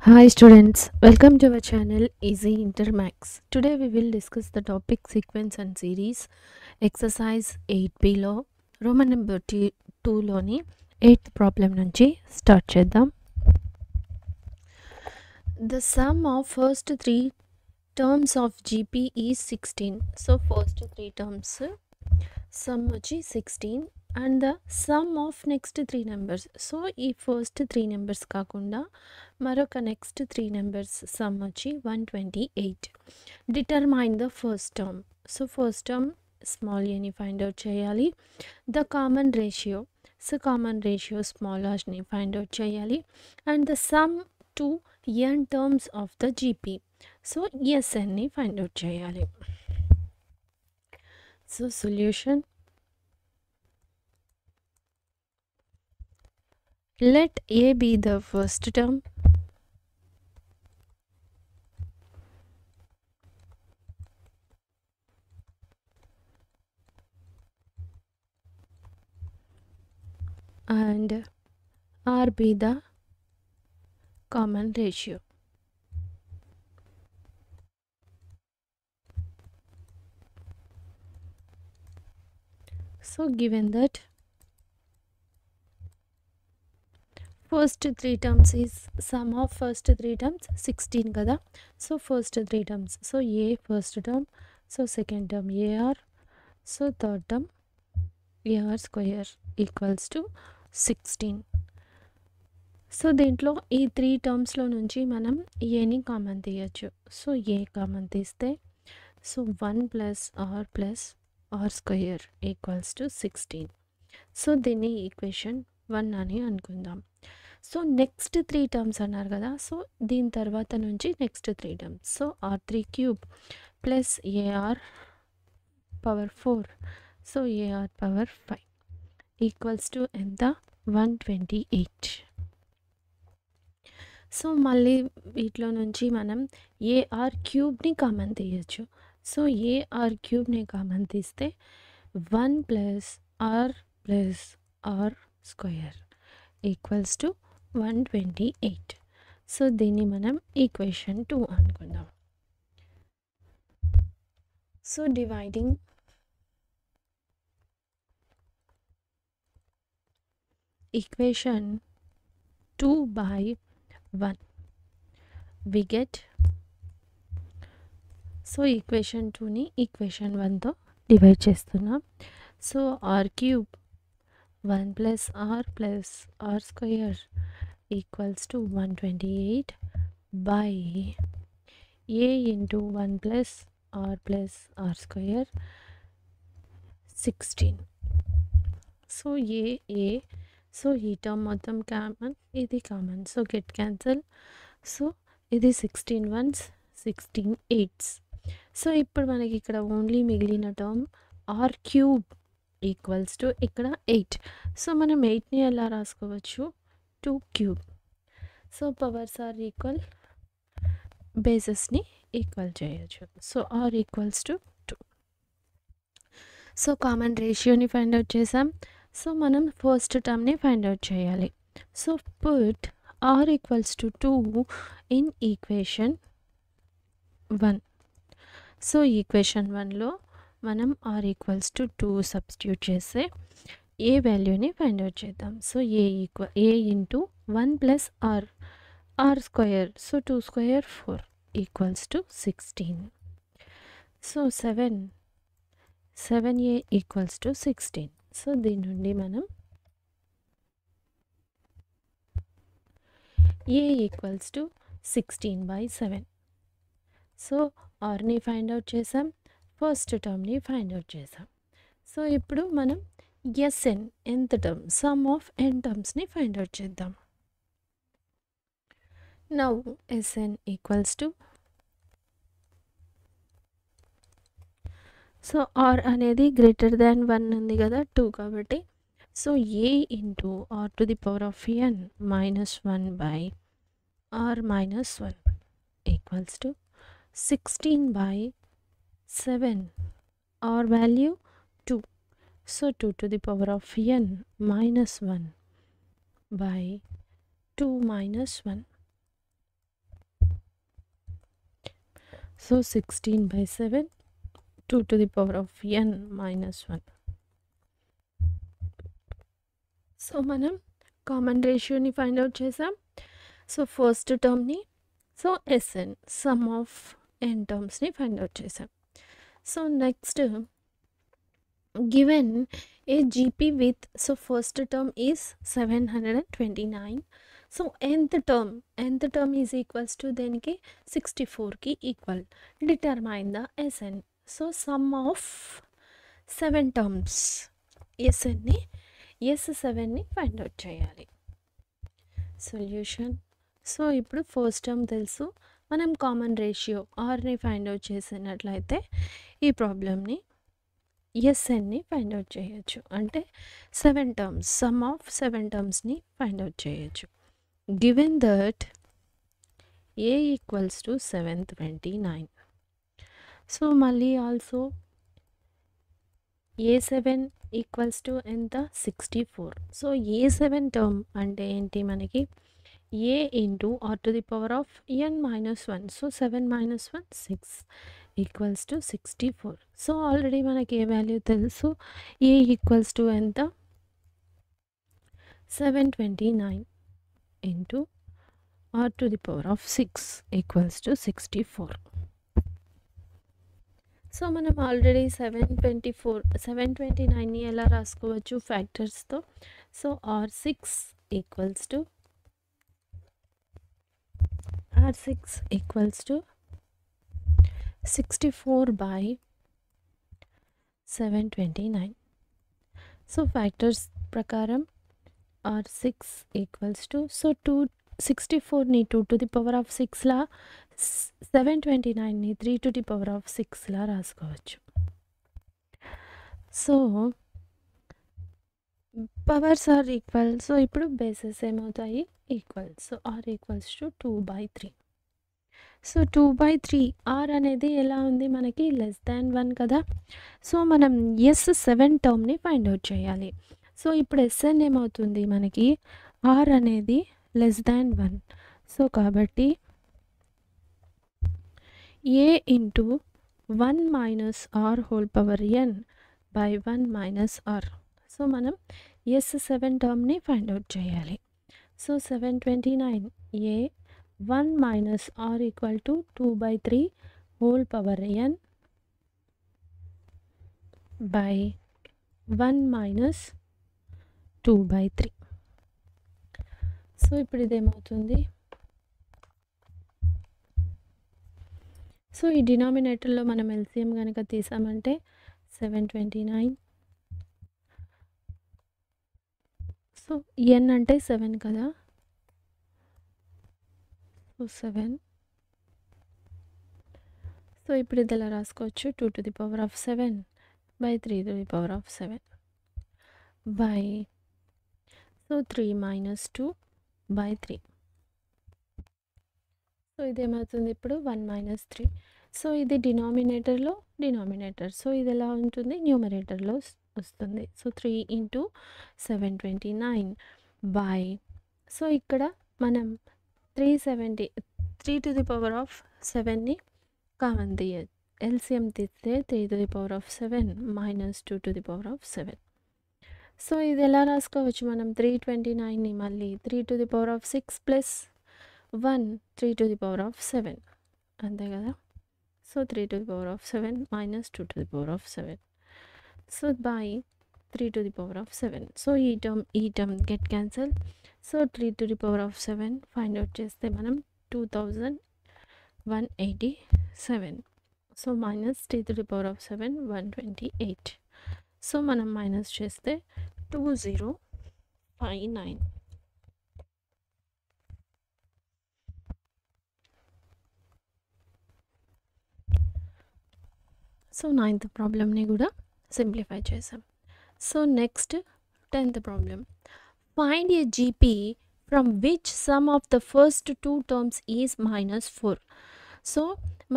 Hi students, welcome to our channel Easy Intermax. Today we will discuss the topic sequence and series exercise 8B లో Roman number 2లోని 8th problem నుంచి start చేద్దాం. The sum of first three terms of GP is 16. So first three terms sum వచ్చి 16 and the sum of next three numbers. So ఈ first three numbers కాకుండా మరొక next three numbers sum వచ్చి 128. Determine the first term. So first term small ఏని find out చేయాలి. The common ratio. So common ratio small ఆర్ని find out చేయాలి. And the sum to n terms of the GP. So ఎస్ఎన్ని find out చేయాలి. So solution. Let A be the first term and R be the common ratio. So given that first three terms is sum of first three terms 16 kada. So first three terms, so A first term, so second term AR, so third term AR square equals to 16. So దీంట్లో ఈ three టర్మ్స్లో నుంచి మనం ఏని common తీయచ్చు. So a common తీస్తే so 1 plus are square equals to 16. So దీన్ని equation 1 అని అనుకుందాం. సో నెక్స్ట్ త్రీ టర్మ్స్ అన్నారు కదా. సో దీని తర్వాత నుంచి next three terms. So R3 cube plus a r power 4, so a r power 5 equals to ఎంత 128. సో మళ్ళీ వీటిలో నుంచి మనం ఏఆర్ క్యూబ్ని కామన్ తీయచ్చు. సో ఏఆర్ క్యూబ్ని కామన్ తీస్తే 1 plus are square equals to 128. So దీన్ని మనం ఈక్వేషన్ 2 అనుకుందాం. So dividing equation 2 by 1 we get, so equation 2ని ఈక్వేషన్ 1తో డివైడ్ చేస్తున్నాం. So r cube 1 plus are square equals to 128 by a into 1 plus are square 16. So a so ఈ term మొత్తం common, ఇది common, so get cancel. So ఇది 16 1s 16 8s. So ఇప్పుడు మనకి ఇక్కడ ఓన్లీ మిగిలిన term R cube equals to ఇక్కడ 8. So మనం 8ని ఎలా రాసుకోవచ్చు 2 cube. So powers are equal, బేసెస్ని ఈక్వల్ చేయొచ్చు. So R equals to 2. So common రేషియోని ఫైండ్ అవుట్ చేసాం. సో మనం ఫస్ట్ టర్మ్ని ఫైండ్ అవుట్ చేయాలి. So put R equals to 2 in equation 1. So equation 1లో మనం ఆర్ ఈక్వల్స్ టు 2 సబ్స్టిట్యూట్ చేస్తే ఏ వాల్యూని ఫైండ్ అవుట్ చేద్దాం. So A into 1 plus are square, so 2 square 4 equals to 16. So 7a equals to 16. So దీని నుండి మనం A equals to 16 by 7. So ఆర్ని find out చేసాం, ఫస్ట్ టర్మ్ని ఫైండ్ అవుట్ చేసాం. సో ఇప్పుడు మనం SN nth term, sum of n టర్మ్స్ని ఫైండ్ అవుట్ చేద్దాం. Now SN equals to, so R అనేది గ్రేటర్ దాన్ 1 ఉంది కదా 2 కాబట్టి. So A into R to the power of n minus 1 by R minus 1 equals to 16 by 7, R value 2. So 2 to the power of n minus 1 by 2 minus 1 so 16/7 2 to the power of n minus 1. So మనం common రేషియోని find out చేసాం. So first టర్మ్ని so SN sum of n టర్మ్స్ని find out చేసాం. So next given a GP with so first term is 729. So nth term is equals to దేనికి 64 కి ఈక్వల్. Determine the SN. So sum of 7 terms SNని S7ని find out చేయాలి. Solution. So ఇప్పుడు first term తెలుసు, మనం కామన్ రేషియో ఆర్ని ఫైండ్ అవుట్ చేసినట్లయితే ఈ ప్రాబ్లమ్ని ఎస్ఎన్ని ఫైండ్ అవుట్ చేయొచ్చు. అంటే 7 టర్మ్స్ సమ్ ఆఫ్ 7 టర్మ్స్ని ఫైండ్ అవుట్ చేయొచ్చు. Given that A equals to 729. So మళ్ళీ ఆల్సో A7 ఈక్వల్స్ టు ఎంత 64. సో A7 టర్మ్ అంటే ఏంటి మనకి a into r to the power of n minus 1. So 7 minus 1 6 equals to 64. So already మనకి A value తెలుసు, A equals to ఎంత 729 into r to the power of 6 equals to 64. So మనం already 729ని ఎలా రాసుకోవచ్చు ఫ్యాక్టర్స్తో. So r6 equals to R6 equals to 64 by 729. So factors prakaram R6 equals to, so 264 ni 2 to the power of 6 la, 729 ni 3 to the power of 6 la raskovachu. So powers are equal. So ఇప్పుడు bases ఏమవుతాయి equal. So r equals to 2/3. So 2/3 r అనేది ఎలా ఉంది మనకి less than 1 కదా. So మనం S7 టర్మ్ని find out చేయాలి. So ఇప్పుడు SN ఏమవుతుంది మనకి r అనేది లెస్ దాన్ 1. సో కాబట్టి a into 1 minus r whole power n by 1 minus r. So మనం S7 టర్మ్ని ఫైండ్ అవుట్ చేయాలి. So 729 a 1 minus r equal to 2/3 whole power n by 1 minus 2/3. So ఇప్పుడు ఇదేమవుతుంది, so ఈ డినామినేటర్లో మనం LCM కనుక తీసామంటే 729. So n అంటే 7 కదా. So 7. So ఇప్పుడు ఇది ఎలా రాసుకోవచ్చు 2 to the power of 7 by 3 to the power of 7 by, so 3 minus 2 by 3. So ఇదేమవుతుంది ఇప్పుడు 1 minus 3. సో ఇది డినామినేటర్లో డినామినేటర్. సో ఇది ఎలా ఉంటుంది న్యూమరేటర్లో వస్తుంది. సో 3 into 729 by, సో ఇక్కడ మనం 3 to the power of 7ని కామన్ తీయచ్చు. ఎల్సిఎం తీస్తే 3 to the power of 7 minus 2 to the power of 7. So ఇది ఎలా రాసుకోవచ్చు మనం 329ని మళ్ళీ 3 to the power of 6 plus 1 3 to the power of 7 అంతే కదా. So 3 to the power of 7 minus 2 to the power of 7. So by 3 to the power of 7. So ఈ term get cancel. So 3 to the power of 7 find out చేస్తే మనం 2187. So minus 3 to the power of 7 128. So మనం minus చేస్తే 2059. So 9th ప్రాబ్లమ్ని కూడా simplify చేసాం. So next 10th problem. Find a GP from which sum of the first 2 terms is -4. So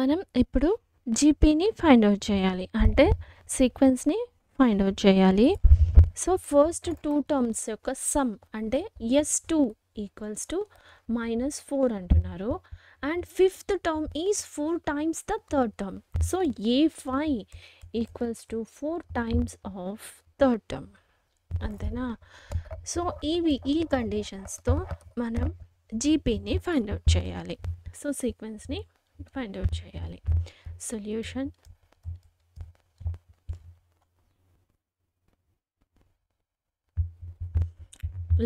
మనం ఇప్పుడు జీపీని find out చేయాలి, అంటే సీక్వెన్స్ని ఫైండ్ అవుట్ చేయాలి. సో ఫస్ట్ 2 టర్మ్స్ యొక్క సమ్ అంటే S2 ఈక్వల్స్ టు -4 అంటున్నారు. And fifth term is 4 times the third term. So A5 equals to 4 times of third term. అంతేనా? So ఈ కండిషన్స్తో మనం జీపీని ఫైండ్ అవుట్ చేయాలి. సో సీక్వెన్స్ని ఫైండ్ అవుట్ చేయాలి. Solution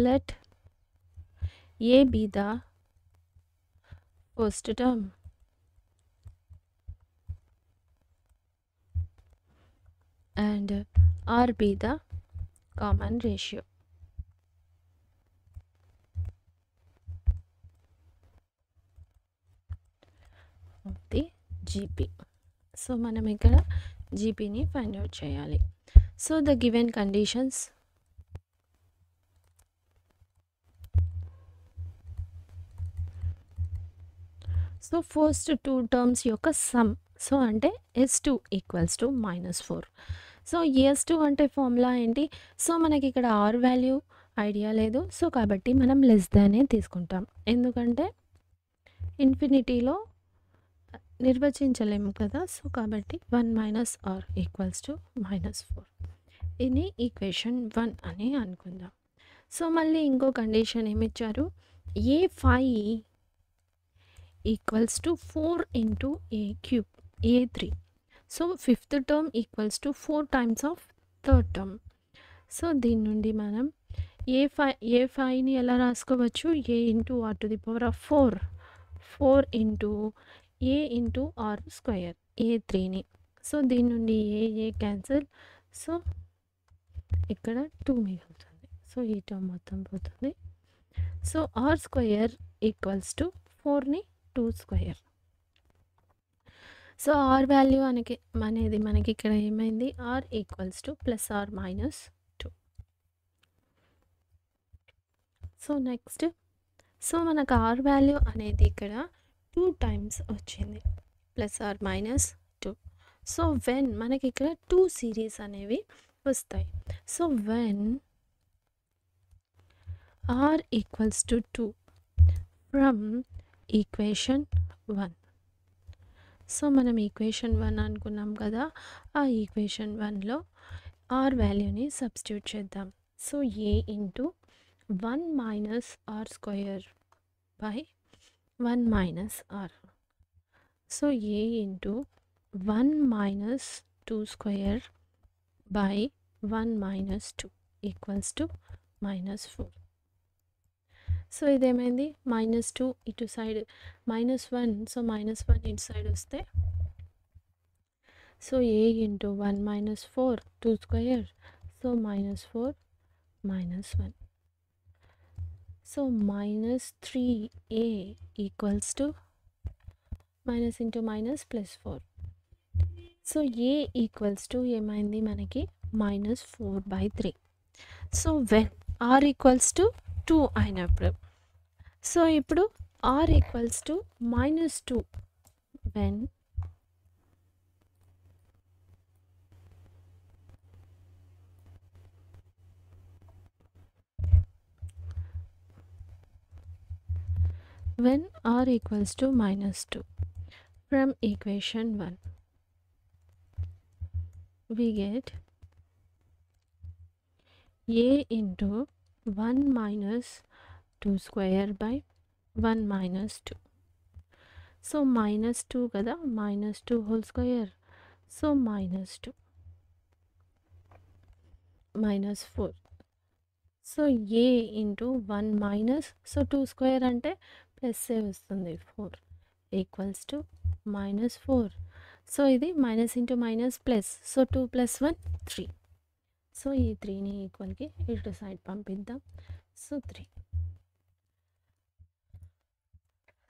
let A be the first term and R be the common ratio. Of the GP. So మనం ఇక్కడ జీపీని find out చేయాలి. So the given conditions so first 2 terms యొక్క some. So అంటే S2 equals to -4. So S2 అంటే formula ఏంటి? So మనకి ఇక్కడ are value idea లేదు. సో కాబట్టి మనం లెస్ దానే తీసుకుంటాం. ఎందుకంటే ఇన్ఫినిటీలో నిర్వచించలేము కదా. సో కాబట్టి 1 - r ఈక్వల్స్ టు -4. ఇది ఈక్వేషన్ 1 అని అనుకుందాం. సో మళ్ళీ ఇంకో కండిషన్ ఏమిచ్చారు? A5 equals to 4 into A³ A3. So fifth term equals to 4 times of third term. So దీని నుండి మనం A5ని ఎలా రాసుకోవచ్చు? A into r⁴ 4 into A into r² A3ని. సో దీని నుండి ఏ క్యాన్సిల్. సో ఇక్కడ 2 మిగులుతుంది. సో ఈ టర్మ్ మొత్తం పోతుంది. సో r² ఈక్వల్స్ టు 4ని 2². సో ఆర్ వాల్యూ అనేది మనకి ఇక్కడ ఏమైంది? r equals to +r-2. So next so మనకు ఆర్ వాల్యూ అనేది ఇక్కడ 2 టైమ్స్ వచ్చింది, +r-2. సో వెన్ మనకి ఇక్కడ 2 సిరీస్ అనేవి వస్తాయి. So when r equals to 2 from equation 1. So మనం ఈక్వేషన్ 1 అనుకున్నాం కదా. ఆ ఈక్వేషన్ 1లో ఆర్ వాల్యూని సబ్స్టిట్యూట్ చేద్దాం. So A into 1 - r² by 1 - r. So A into 1 - 2² by 1 - 2 equals to -4. So ఇదేమైంది? -2 ఇటు సైడ్ -1. సో -1 ఇటు సైడ్ వస్తే so A into 1 - 4 2². So -4 -1. So -3A equals to minus into minus +4. So A equals to ఏమైంది మనకి? -4/3. So when R equals to 2 అయినప్పుడు. So ఇప్పుడు R equals to -2 when R equals to -2 from equation 1 we get A into 1 - 2² by 1 - 2. So -2 kada, -2 whole square. So -2 -4. So A into 1 minus so 2² అంటే plus A వస్తుంది 4 equals to -4. So ఇది minus into minus plus. So 2 + 1 3. So ఈ 3ని ఈక్వల్కి ఇటు side పంపిద్దాం. So 3.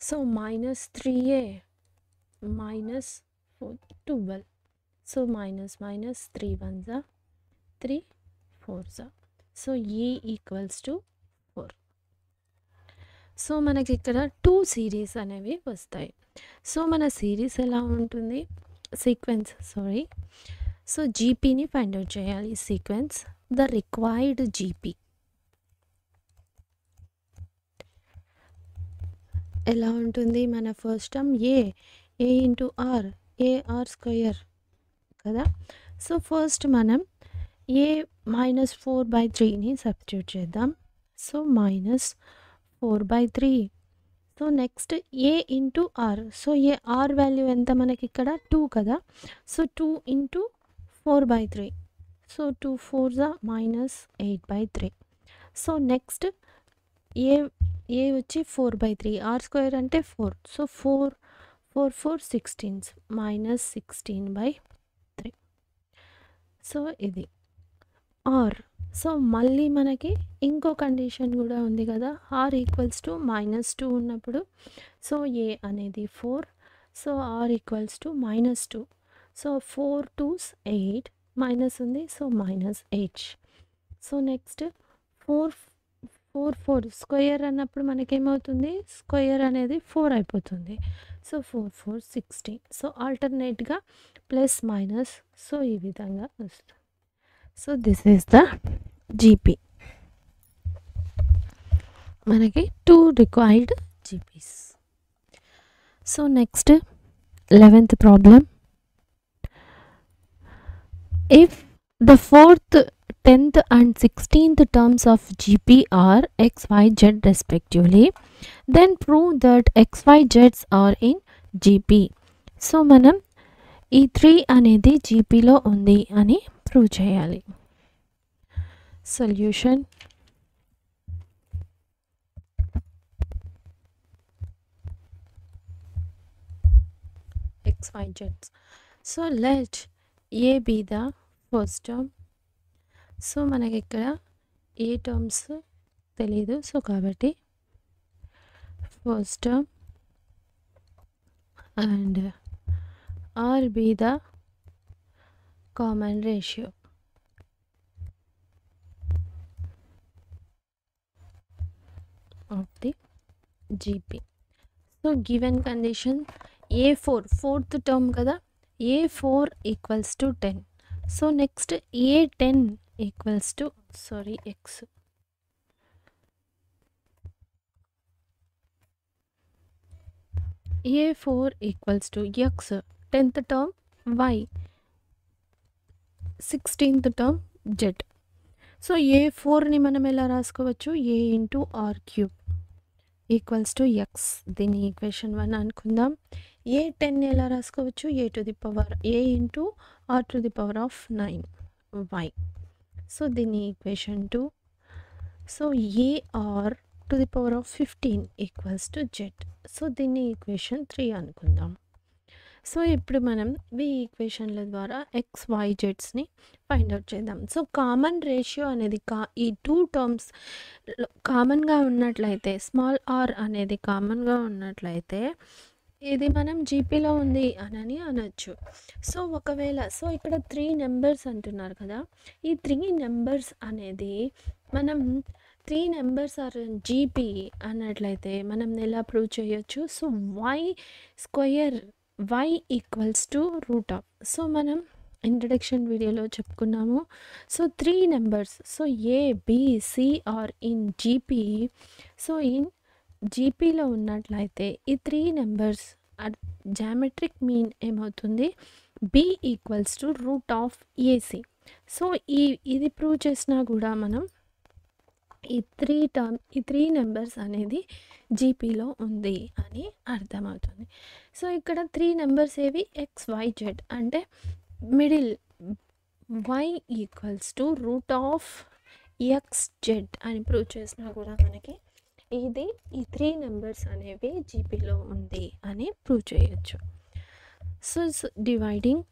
So -3A -4 12. So minus 3 1s 3 4s. So E equals to 4. So మనకి ఇక్కడ 2 సిరీస్ అనేవి వస్తాయి. సో మన సిరీస్ ఎలా ఉంటుంది? సీక్వెన్స్ సో జీపీని ఫైండ్ అవుట్ చేయాలి. సీక్వెన్స్ ద రిక్వైర్డ్ జీపీ ఎలా ఉంటుంది మన first term A into R A R square కదా. సో ఫస్ట్ మనం ఏ -4/3ని సబ్స్టిట్యూట్ చేద్దాం. So -4/3. So next A into R. So A R value ఎంత మనకి ఇక్కడ 2 కదా. So 2 into 4/3. So 2 4s -8/3. So next A వచ్చి 4/3, ఆర్ స్క్వేర్ అంటే 4. సో 4 4 4 16 -16/3. సో ఇది ఆర్. సో మళ్ళీ మనకి ఇంకో కండిషన్ కూడా ఉంది కదా, ఆర్ ఈక్వల్స్ టు -2 ఉన్నప్పుడు. సో ఏ అనేది 4. So R equals to -2. So 4 2s 8 minus ఉంది. సో -8. సో నెక్స్ట్ 4 4 4 స్క్వేర్ అన్నప్పుడు మనకేమవుతుంది, స్క్వేర్ అనేది 4 అయిపోతుంది. సో 4 4 16. సో ఆల్టర్నేట్గా ప్లస్ మైనస్ సో ఈ విధంగా వస్తుంది. So this is the GP. మనకి 2 రిక్వైర్డ్ GPs. So next 11th problem. If the 4th, 10th and 16th terms of GP are x, y, z respectively, then prove that x, y, z's are in GP. So మనం ఈ 3 అనేది జీపీలో ఉంది అని prove చేయాలి. Solution. x, y, z's. So let a be the first term. So మనకి ఇక్కడ ఏ టర్మ్స్ తెలీదు. సో కాబట్టి first term and r be the common ratio. of the GP. So given condition A4 fourth term kada, A4 equals to 10. So next A10 equals to x. A4 equals to x, 10th term y, 16th term z. So A4ని మనం ఎలా రాసుకోవచ్చు, A into R cube equals to X. దీని equation 1 అనుకుందాం. A10 ఎలా రాసుకోవచ్చు, A to the power A into R to the power of 9 Y. So దీని equation 2. So A R to the power of 15 equals to Z. So దీన్ని equation 3 అనుకుందాం. So ఇప్పుడు మనం ఈ ఈక్వేషన్ల ద్వారా ఎక్స్ వై జెడ్స్ని ఫైండ్ అవుట్ చేద్దాం. సో కామన్ రేషియో అనేది ఈ 2 టర్మ్స్ కామన్గా ఉన్నట్లయితే, స్మాల్ ఆర్ అనేది కామన్గా ఉన్నట్లయితే ఇది మనం జీపీలో ఉంది అని అనొచ్చు. సో ఒకవేళ ఇక్కడ 3 నెంబర్స్ అంటున్నారు కదా, ఈ 3 నెంబర్స్ అనేది మనం 3 నెంబర్స్ ఆర్ జీపీ అన్నట్లయితే మనం ఎలా ప్రూవ్ చేయొచ్చు. So Y square y equals to root of. So మనం ఇంట్రడక్షన్ వీడియోలో చెప్పుకున్నాము. So 3 numbers, so A B C are in GP. So in జీపీలో ఉన్నట్లయితే ఈ 3 నెంబర్స్ జామెట్రిక్ మీన్ ఏమవుతుంది, B equals to root of AC. So ఇది prove చేసినా కూడా మనం ఈ 3 నెంబర్స్ అనేది జీపీలో ఉంది అని అర్థమవుతుంది. సో ఇక్కడ 3 నెంబర్స్ ఏవి, ఎక్స్ వై జెడ్, అంటే middle y equals to root of x z అని ప్రూవ్ చేసినా కూడా మనకి ఈ 3 నెంబర్స్ అనేవి జీపీలో ఉంది అని ప్రూవ్ చేయొచ్చు. So dividing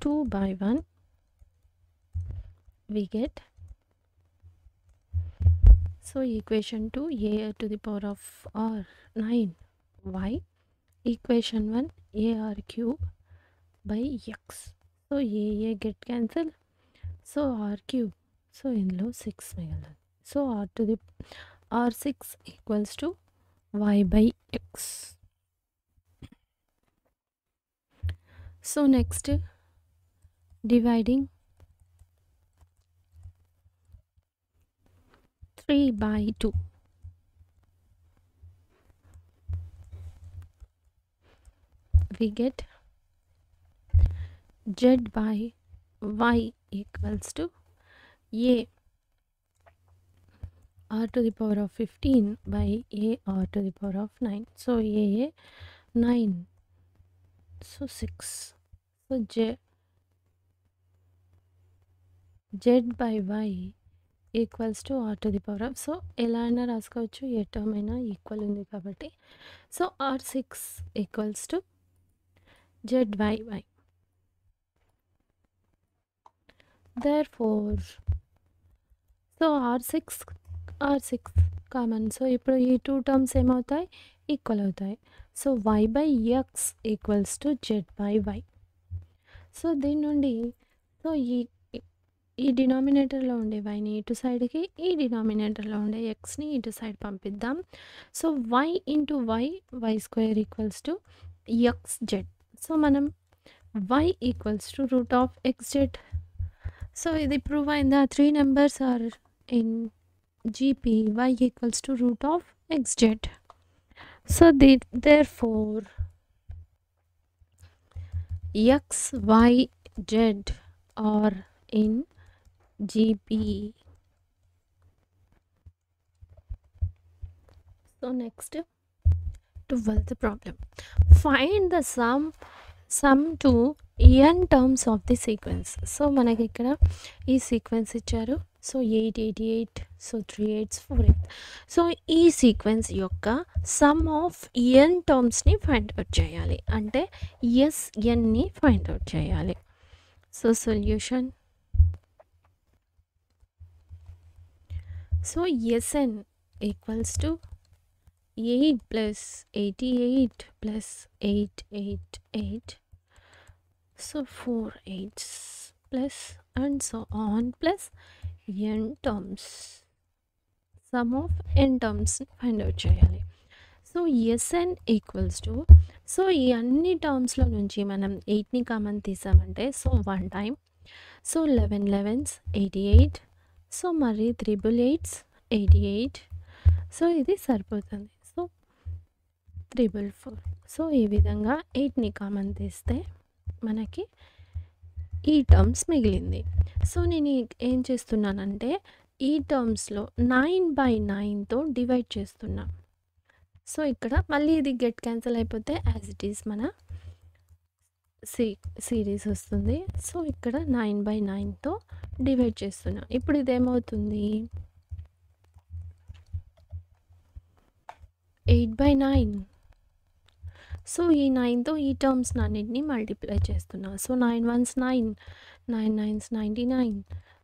2/1 we get, so equation 2 a to the power of r 9 y, equation 1 ar cube by x. so a get cancel, so r cube, so inlo 6 మిగలదు. so r to the r6 equals to y by x. so next dividing 3/2. We get z by y equals to a r to the power of 15 by a r to the power of 9. So a 9, so 6. So z by y equals to r to the power of, so ఎలా అయినా రాసుకోవచ్చు, ఏ term అయినా equal ఉంది కాబట్టి. So r6 equals to z by y. Therefore, so r6 common. So ఇప్పుడు ఈ two terms ఏమవుతాయి, ఈక్వల్ అవుతాయి. So y by x equals to z by y. So దీని నుండి సో ఈ డినామినేటర్లో ఉండే వైని ఇటు సైడ్కి, ఈ డినామినేటర్లో ఉండే ఎక్స్ని ఇటు సైడ్ పంపిద్దాం. So Y into Y square equals to xz. So మనం y equals to root of xz. So ఇది ప్రూవ్ అయిందా, 3 numbers are in GP, y equals to root of xz. So therefore x, y, z are in GP. So next, 12th problem. Find the sum to n terms of the sequence. So మనకి ఇక్కడ ఈ sequence ఇచ్చారు. So 8, 88, so 3 8s 4 8. So ఈ sequence యొక్క sum of n టర్మ్స్ని find out చేయాలి, అంటే SNని ఫైండ్ అవుట్ చేయాలి. So solution, so SN equals to 8 plus 88 plus 888, so 4 8s plus and so on plus n terms, sum of n terms find out చేయాలి. So SN equals to, so ఈ అన్ని టర్మ్స్లో నుంచి మనం 8ని కామన్ తీసామంటే so 1 time, so 11 11s 88, so మరి 3 8s 88, so ఇది సరిపోతుంది. సో 3 4. సో ఈ విధంగా 8ని కామన్ తీస్తే మనకి ఈ టర్మ్స్ మిగిలింది. సో నేను ఏం చేస్తున్నానంటే ఈ టర్మ్స్లో 9/9తో డివైడ్ చేస్తున్నా. సో ఇక్కడ మళ్ళీ ఇది గెట్ క్యాన్సిల్ అయిపోతే యాజ్ ఇట్ ఈస్ మన సిరీస్ వస్తుంది. సో ఇక్కడ 9/9తో డివైడ్ చేస్తున్నా. ఇప్పుడు ఇదేమవుతుంది, 8/9. సో ఈ 9తో ఈ టర్మ్స్ అన్నింటినీ మల్టిప్లై చేస్తున్నా. So 9 1s 9, 9 9s 99,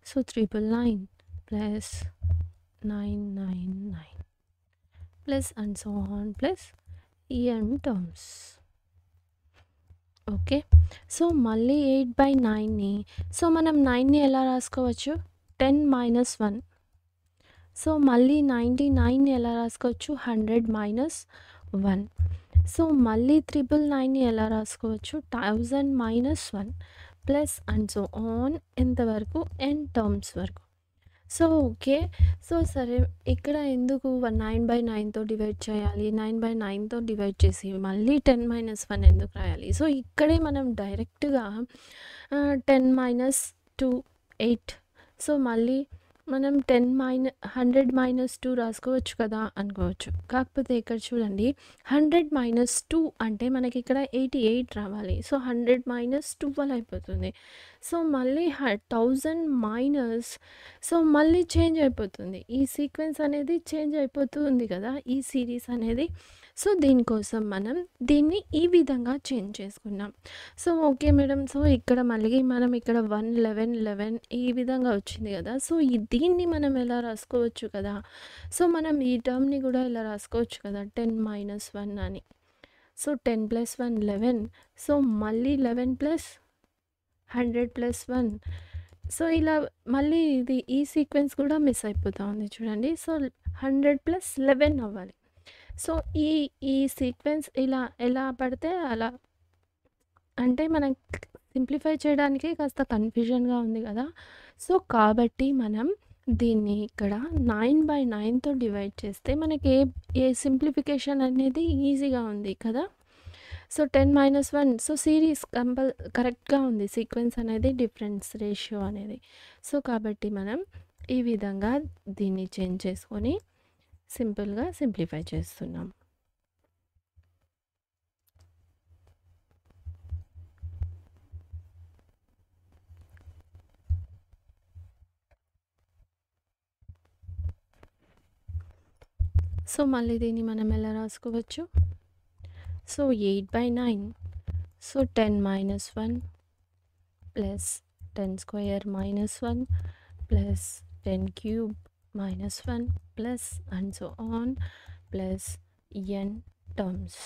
so 999 plus 999 plus and so on plus n terms. Okay, so మళ్ళీ 8/9ని, సో మనం 9ని ఎలా రాసుకోవచ్చు, 10 - 1. సో మళ్ళీ 99ని ఎలా రాసుకోవచ్చు, 100 - 1. సో మళ్ళీ 999ని ఎలా రాసుకోవచ్చు, 1000 - 1 ప్లస్ అండ్ సో ఆన్ ఎంతవరకు, n టర్మ్స్ వరకు. సో ఓకే, సో సరే ఇక్కడ ఎందుకు 9/9తో డివైడ్ చేయాలి, 9/9తో డివైడ్ చేసి మళ్ళీ 10 - 1 ఎందుకు రాయాలి. సో ఇక్కడే మనం డైరెక్ట్గా 10 - 2 8, సో మళ్ళీ మనం 100 - 2 రాసుకోవచ్చు కదా అనుకోవచ్చు. కాకపోతే ఇక్కడ చూడండి 100 - 2 అంటే మనకి ఇక్కడ 88 రావాలి. సో 100 - 12 అయిపోతుంది. సో మళ్ళీ 1000 మైనస్, సో మళ్ళీ చేంజ్ అయిపోతుంది. ఈ సీక్వెన్స్ అనేది చేంజ్ అయిపోతుంది కదా ఈ సిరీస్ అనేది. సో దీనికోసం మనం దీన్ని ఈ విధంగా చేంజ్ చేసుకున్నాం. సో ఓకే మేడం, సో ఇక్కడ మళ్ళీ మనం ఇక్కడ 1 11 11 ఈ విధంగా వచ్చింది కదా. సో దీన్ని మనం ఎలా రాసుకోవచ్చు కదా. సో మనం ఈ టర్మ్ని కూడా ఇలా రాసుకోవచ్చు కదా, 10 - 1 అని. సో 10 + 1 11, సో మళ్ళీ 11 ప్లస్ 100 + 1. సో ఇలా మళ్ళీ ఇది ఈ సీక్వెన్స్ కూడా మిస్ అయిపోతూ ఉంది చూడండి. సో 100 + 11 అవ్వాలి. సో ఈ సీక్వెన్స్ ఇలా ఎలా పడితే అలా, అంటే మనం సింప్లిఫై చేయడానికి కాస్త కన్ఫ్యూజన్గా ఉంది కదా. సో కాబట్టి మనం దీన్ని ఇక్కడ 9/9తో డివైడ్ చేస్తే మనకి ఏ సింప్లిఫికేషన్ అనేది ఈజీగా ఉంది కదా. సో 10 - 1 సో సిరీస్ కరెక్ట్గా ఉంది, సీక్వెన్స్ అనేది డిఫరెన్స్ రేషియో అనేది. సో కాబట్టి మనం ఈ విధంగా దీన్ని చేంజ్ చేసుకొని సింపుల్గా సింప్లిఫై చేస్తున్నాం. సో మళ్ళీ దీన్ని మనం ఎలా రాసుకోవచ్చు. So 8/9 so 10 - 1 plus 10² - 1 plus 10³ - 1 plus and so on plus n terms.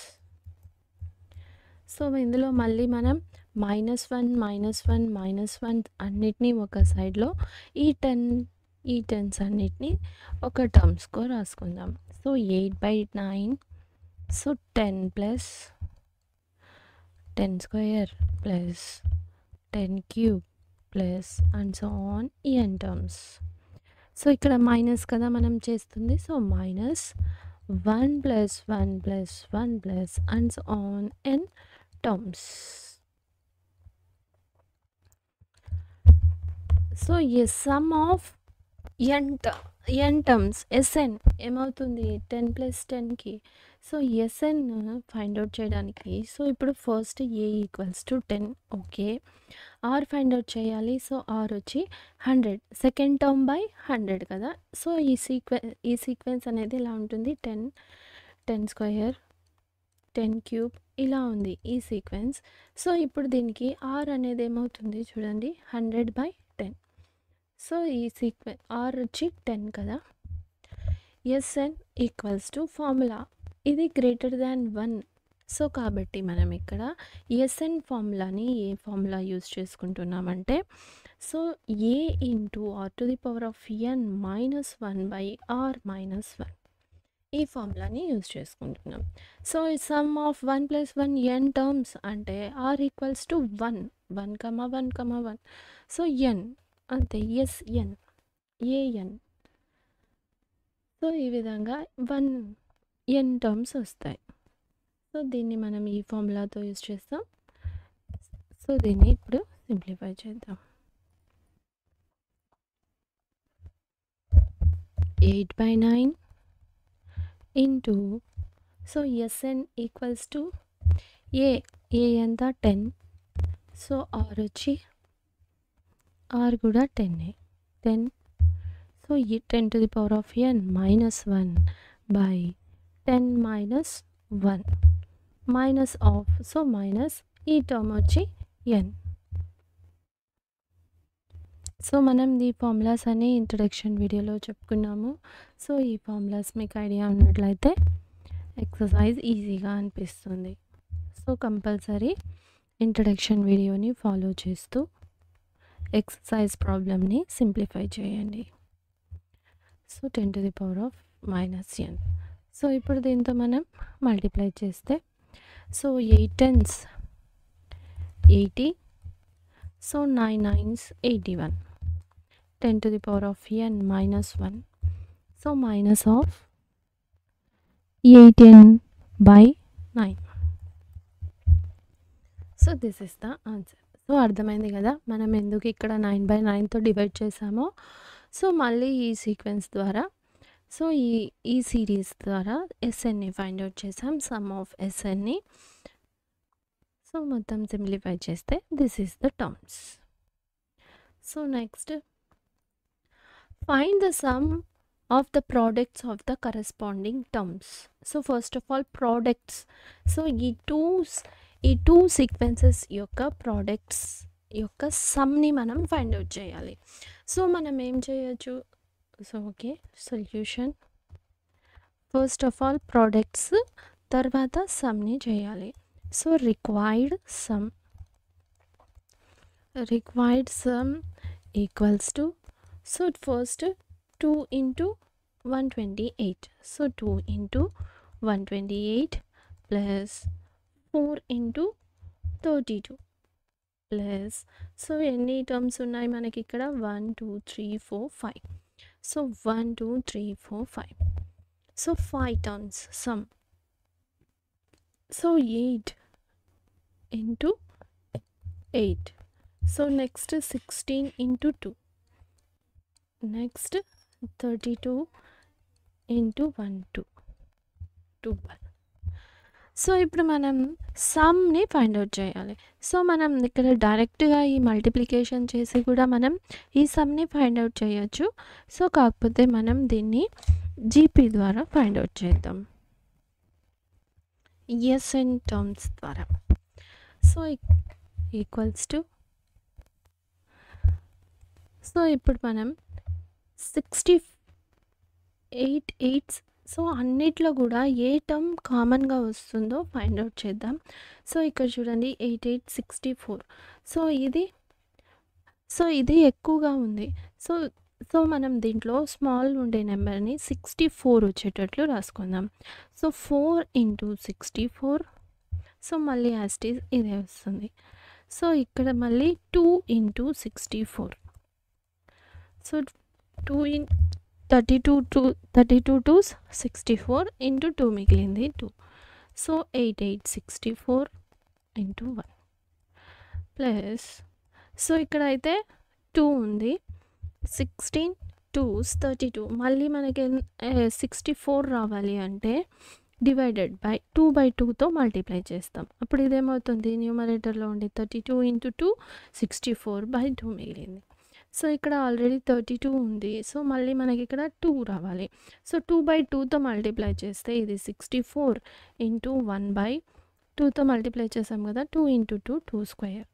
So ఇందులో మళ్ళీ మనం -1 -1 -1 అన్నిటినీ ఒక సైడ్లో ఈ టెన్స్ అన్నిటినీ ఒక టర్మ్స్కో రాసుకుందాం. So 8/9 so 10 plus 10² plus 10³ plus and so on n terms. So ఇక్కడ మైనస్ కదా మనం చేస్తుంది. So -1 + 1 + 1 plus and so on n terms. So ఈ sum of n terms Sn ఏమవుతుంది 10 + 10కి. సో Sn ఫైండ్ అవుట్ చేయడానికి సో ఇప్పుడు first a = 10 okay. r find out చేయాలి. సో r వచ్చి 100 సెకండ్ టర్మ్ బై 100 కదా. సో ఈ సీక్వెన్స్ అనేది ఇలా ఉంటుంది 10 10² 10³ ఇలా ఉంది ఈ సీక్వెన్స్. సో ఇప్పుడు దీనికి r అనేది ఏమవుతుంది చూడండి 100/10. సో ఈ సీక్వెన్స్ r వచ్చి 10 కదా. Sn = ఫార్ములా ఇది గ్రేటర్ దాన్ 1. సో కాబట్టి మనం ఇక్కడ Sn ఫార్ములాని ఏ ఫార్ములా యూజ్ చేసుకుంటున్నామంటే సో a × r⁴n - 1/r - 1 ఈ ఫార్ములాని యూజ్ చేసుకుంటున్నాం. So sum of 1 + 1 n terms అంటే r = 1 1, 1, 1. సో n అంతే Sn an. సో ఈ విధంగా 1 n టర్మ్స్ వస్తాయి. సో దీన్ని మనం ఈ ఫార్ములాతో యూజ్ చేస్తాం. సో దీన్ని ఇప్పుడు సింప్లిఫై చేద్దాం. 8/9 ఇంటూ సో Sn = a ఎంత 10. సో r వచ్చి r కూడా 10 సో ఈ 10⁻n - 1/10 - 1 minus of so minus ఈ టర్మ్ వచ్చి n. సో మనం ఈ ఫార్ములాస్ అన్ని ఇంట్రడక్షన్ వీడియోలో చెప్పుకున్నాము. సో ఈ ఫార్ములాస్ మీకు ఐడియా ఉన్నట్లయితే ఎక్సర్సైజ్ ఈజీగా అనిపిస్తుంది. సో కంపల్సరీ ఇంట్రడక్షన్ వీడియోని ఫాలో చేస్తూ ఎక్సర్సైజ్ ప్రాబ్లమ్ని సింప్లిఫై చేయండి. So 10⁻⁻n. సో ఇప్పుడు దీంతో మనం మల్టిప్లై చేస్తే so 8 10s 80 so 9 9s 81 10⁻n - 1 so minus of 8n/9. So this is the answer. So అర్థమైంది కదా మనం ఎందుకు ఇక్కడ 9/9తో డివైడ్ చేసామో. సో మళ్ళీ ఈ సీక్వెన్స్ ద్వారా సో ఈ సిరీస్ ద్వారా Snని ఫైండ్ అవుట్ చేసాం, సమ్ ఆఫ్ Snని. సో మొత్తం సింప్లిఫై చేస్తే this is the terms. So next find the sum of the products of the corresponding terms. So first of all products. So ఈ two sequences యొక్క products యొక్క సమ్ని మనం find out చేయాలి. So మనం ఏం చేయొచ్చు. So okay solution first of all products తర్వాత సమ్ని చేయాలి. So required some equals to so first 2 × 128. So 2 × 128 plus 4 × 32 plus so ఎన్ని టర్మ్స్ ఉన్నాయి మనకి ఇక్కడ 1 2 3 4 5. So 1 2 3 4 5. So 5 terms sum. So 8 into 8. So next 16 into 2. Next 32 into 1 2. 12. So ఇప్పుడు మనం సమ్ని find out చేయాలి. So మనం ఇక్కడ డైరెక్ట్గా ఈ మల్టిప్లికేషన్ చేసి కూడా మనం ఈ సమ్ని ఫైండ్ అవుట్ చేయొచ్చు. సో కాకపోతే మనం దీన్ని జీపీ ద్వారా ఫైండ్ అవుట్ చేద్దాం, ఎస్ఎన్ టర్మ్స్ ద్వారా. సో ఈక్వల్స్ టు, సో ఇప్పుడు మనం 68 8. సో అన్నిట్లో కూడా ఏ టర్మ్ కామన్గా వస్తుందో ఫైండ్ అవుట్ చేద్దాం. సో ఇక్కడ చూడండి 8 8 64. సో ఇది ఎక్కువగా ఉంది. సో మనం దీంట్లో స్మాల్ ఉండే నెంబర్ని 64 వచ్చేటట్లు రాసుకుందాం. So 4 into 64. సో మళ్ళీ యాస్టీస్ ఇదే వస్తుంది. సో ఇక్కడ మళ్ళీ 2 into 64. So 2 in 32 to 64 into 2 మిగిలింది 2. సో 8 8 64 into 1 ప్లస్, సో ఇక్కడ అయితే 2 ఉంది, 16 2s 32. మళ్ళీ మనకి 64 రావాలి అంటే డివైడెడ్ బై 2/2తో మల్టిప్లై చేస్తాం. అప్పుడు ఇదేమవుతుంది, న్యూమరేటర్లో ఉండి 32 into 2 64/2 మిగిలింది. సో ఇక్కడ ఆల్రెడీ 32 ఉంది. సో మళ్ళీ మనకి ఇక్కడ 2 రావాలి. సో 2/2తో మల్టిప్లై చేస్తే ఇది 64 into 1/2తో మల్టిప్లై చేసాం కదా, 2 into 2 2 స్క్వేర్.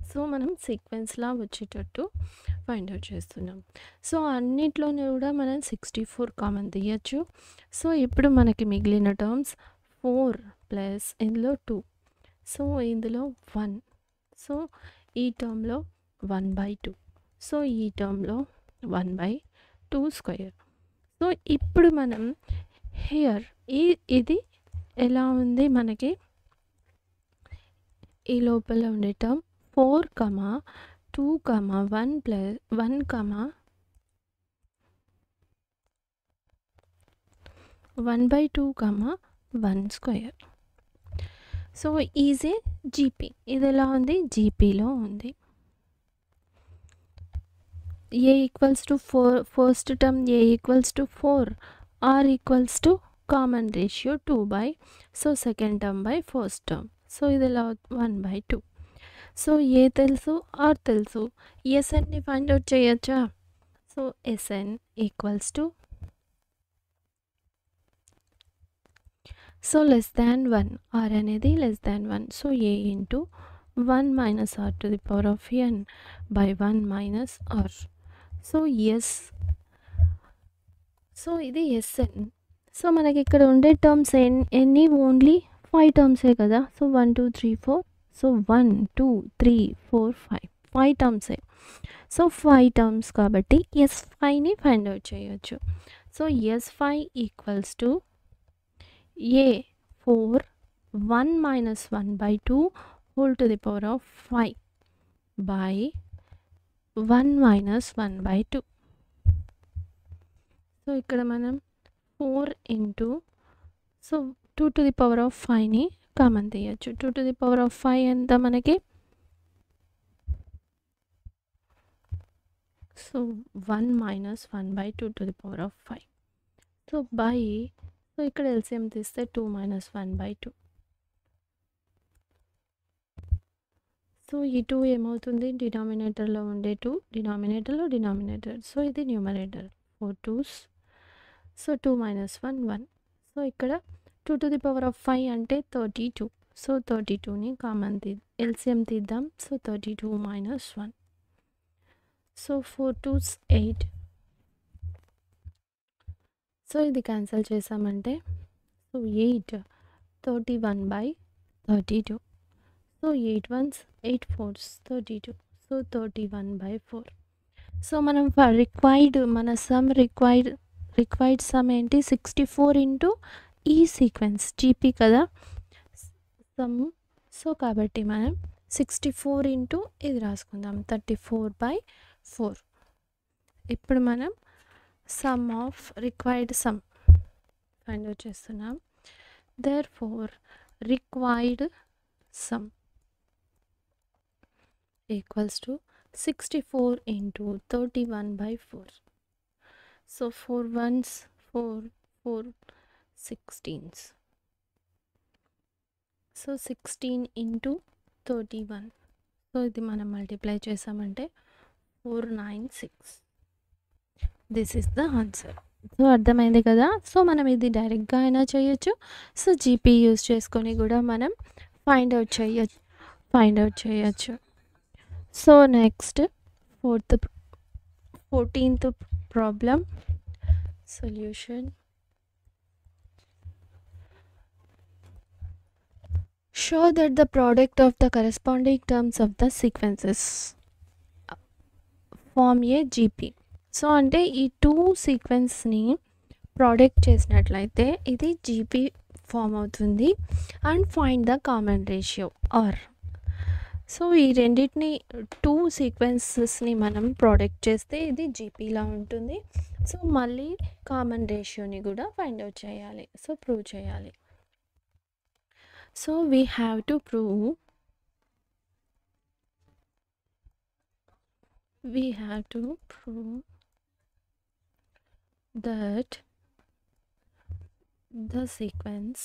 సో మనం సీక్వెన్స్లా వచ్చేటట్టు ఫైండ్ అవుట్ చేస్తున్నాం. సో అన్నిట్లోనే కూడా మనం 64 కామన్ తీయచ్చు. సో ఇప్పుడు మనకి మిగిలిన టర్మ్స్ 4 ప్లస్ ఇందులో 2. సో ఇందులో 1. సో ఈ టర్మ్లో 1/2. సో ఈ టర్మ్లో 1/2 స్క్వేర్. సో ఇప్పుడు మనం హియర్ ఇది ఎలా ఉంది, మనకి ఈ లోపల ఉండే term 4, 2, 1 plus 1, 1/2, 1 square. So is GP. ఇది ఎలా ఉంది, జీపీలో ఉంది. A equals to 4, first term A equals to 4, R equals to common ratio 2/, so second term by first term. So ఇది ఎలా 1/2. సో ఏ తెలుసు, ఆర్ తెలుసు, ఎస్ఎన్ని ఫైండ్ అవుట్ చేయొచ్చా. So SN equals to, so less than 1, R అనేది less than 1. So A into 1 minus r to the power of n by 1 minus r. So S, so ఇది S n. So మనకి ఇక్కడ ఉండే terms ఎన్ని, only 5 టర్మ్సే కదా. So 1 2 3 4. So 1 2 3 4 5 టర్మ్సే. So 5 terms కాబట్టి S5ని ఫైండ్ అవుట్ చేయొచ్చు. So S5 equals to A4 1 minus 1/2 whole to the power of 5 by 1 minus 1/2. So ఇక్కడ మనం 4 into, so 2 to the power of 5ని కామన్ తీయచ్చు. 2 to the power of 5 ఎంత మనకి, so 1 minus 1/2 to the power of 5. So by, so ఇక్కడ LCM తీస్తే 2 minus 1/2. So ఈ 2 ఏమవుతుంది, డినామినేటర్లో ఉండే 2 డినామినేటర్. సో ఇది numerator 4 2s. So 2 minus 1 1. So ఇక్కడ 2 to the power of 5 అంటే 32. సో 32ని కామన్ ఎల్సిఎం తీద్దాం. So 32 minus 1. So 4 2s 8. So ఇది క్యాన్సిల్ చేసామంటే, so 8 31/32. So 8 1s 8 4s 32. So 31/4. So మనం మన సమ్ రిక్వైర్డ్ సమ్ ఏంటి, 64 ఇంటూ ఈ సీక్వెన్స్ జీపీ కదా సమ్. సో కాబట్టి మనం 64 ఇంటూ ఇది రాసుకుందాం 34/4. ఇప్పుడు మనం some of required some find out చేస్తున్నాం. therefore required sum equals to 64 into 31/4. so 4 ones 4 16s. So 16 into 31. So ఇది మనం మల్టిప్లై చేసామంటే 496. This is the answer. So అర్థమైంది కదా. సో మనం ఇది డైరెక్ట్గా అయినా చేయొచ్చు. సో జీపీ యూస్ చేసుకొని కూడా మనం ఫైండ్ అవుట్ చేయొచ్చు. So next 14th problem solution. show that the product of the corresponding terms of the sequences form a GP. So అంటే ఈ 2 సీక్వెన్స్ని ప్రోడక్ట్ చేసినట్లయితే ఇది జీపీ ఫామ్ అవుతుంది. And find the common ratio R. So ఈ రెండింటిని 2 సీక్వెన్సెస్ని మనం ప్రోడక్ట్ చేస్తే ఇది జీపీలా ఉంటుంది. సో మళ్ళీ కామన్ రేషియోని కూడా ఫైండ్ అవుట్ చేయాలి. సో ప్రూవ్ చేయాలి. So we have to prove that the sequence,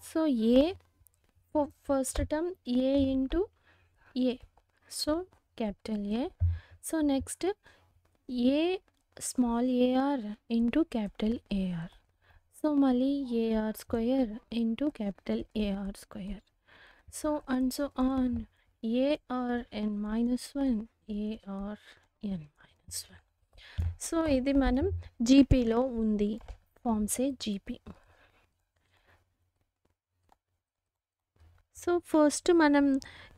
so a for first term a into a, so capital A. so next a small ar into capital AR. so mali AR square into capital AR square. so and so on ARn minus 1 ARn minus 1. So ఇది మనం జీపీలో ఉంది. Forms a GP. So first మనం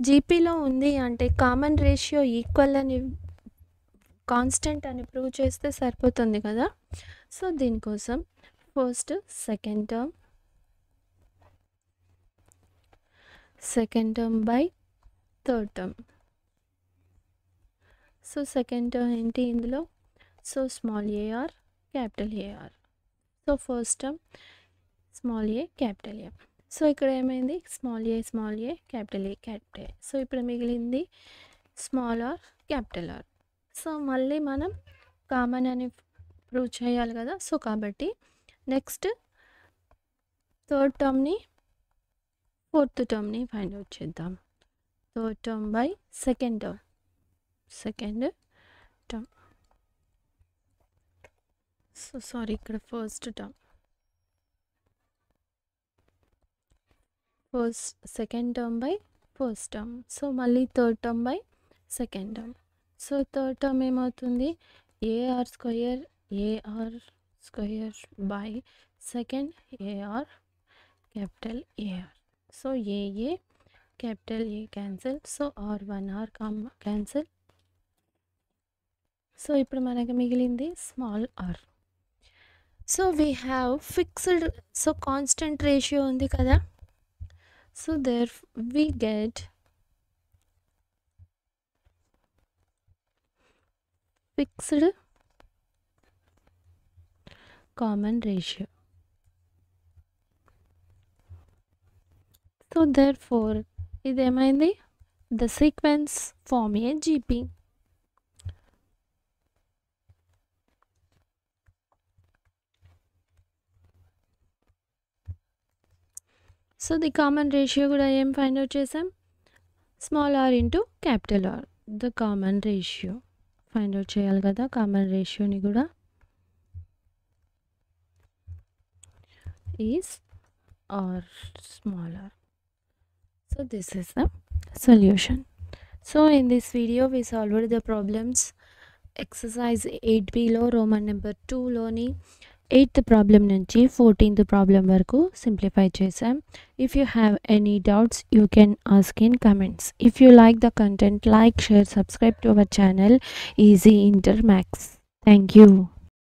జీపీలో ఉంది అంటే common ratio equal అని constant అని ప్రూవ్ చేస్తే సరిపోతుంది కదా. సో దీనికోసం first second term by third term. So second term ఏంటి ఇందులో? So small AR capital AR. So first term small A capital A. So ఇక్కడ ఏమైంది? Small A capital A. So ఇప్పుడు మిగిలింది small R capital R. So మళ్ళీ మనం common అని prove చేయాలి కదా. సో కాబట్టి నెక్స్ట్ థర్డ్ టర్మ్ని ఫోర్త్ టర్మ్ని ఫైండ్ అవుట్ చేద్దాం. Third term by second term. So sorry ఇక్కడ first term. Second term by first term. So మళ్ళీ third term by second term. So third term ఏమవుతుంది? A R square by second A R capital AR. So A capital A cancel. So R1 cancel. So ఇప్పుడు మనకి మిగిలింది small R. So we have fixed, so constant ratio ఉంది కదా. So there we get fixed common ratio. So therefore ఇదేమైంది? The sequence form a GP. So the common ratio కూడా ఏం find out చేసాం? Small R into capital R. The common ratio find out చేయాలి కదా. Common రేషియోని కూడా is R small R. So this is the solution. So in this video we solved the problems exercise 8B లో Roman number 2లోని 8th problem నుంచి 14th problem వరకు simplify చేసాం. If you have any doubts you can ask in comments. If you like the content, like, share, subscribe to our channel Easy Inter Max. Thank you.